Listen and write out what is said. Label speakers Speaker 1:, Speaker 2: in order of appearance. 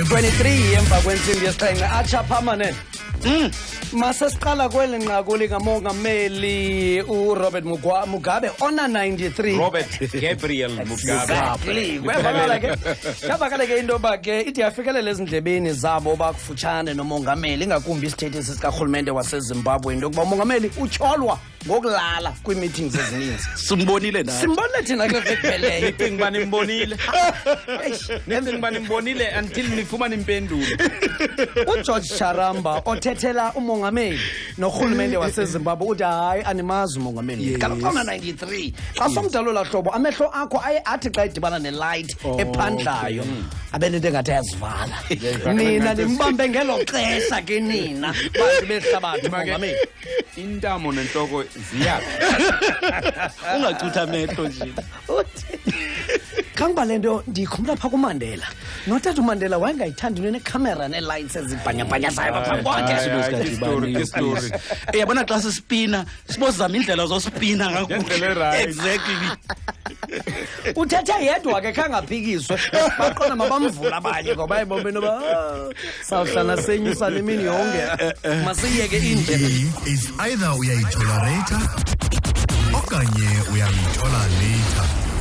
Speaker 1: 23 emva kwentsimbi yesixhenxe atsha permanent. Masesiqala kweli nqaku likamongameli uRobert Mugabe ona 93.
Speaker 2: Robert Gabriel Mugabe.
Speaker 1: Kwabakala ke into yoba ke ithi yafikelele ezindlebeni zabo bakufutshane nomongameli, ingakumbi isithethe sikarhulumente waseZimbabwe into yokuba umongameli utyholwa ngokulala kwii-meetings ezininzi.
Speaker 3: Simbonile naye.
Speaker 1: Simbonile thina ke vekuphelele.
Speaker 2: Icinga uba nimbonile. Nenzinga uba nimbonile until nifumane impendulo.
Speaker 1: uGeorge Charamba othethela umongameli norhulumente waseZimbabwe uthi hayi animazi umongameli. Kaloku 93 xa somdalo la hlobo amehlo akho athi xa idibana nelight ephandlayo abenento engathi ayazivala. Nina nimbambe ngelo xesha ke nina bathi behlabathi umongameli.
Speaker 2: Intamo nenhloko ziya.
Speaker 3: Ungacutha amehlo nje.
Speaker 1: Kangba lento ndikhumbula pha kuMandela. Notata uMandela wayengayithandi nekhamera nelights ezibhanyabhanya zayo phambi kwakhe.
Speaker 2: Story.
Speaker 3: Yabona xa sispina sibozama indlela zospina
Speaker 2: Right.
Speaker 3: exactly.
Speaker 1: Uthethe yedwa ke khangaphikiswe baqona mabamvula abanye ngoba bayibombe noba sawuhlala senyusa lemini yonke masiyeke indlela.
Speaker 4: Is either uyayitolerate okanye uyayitola later.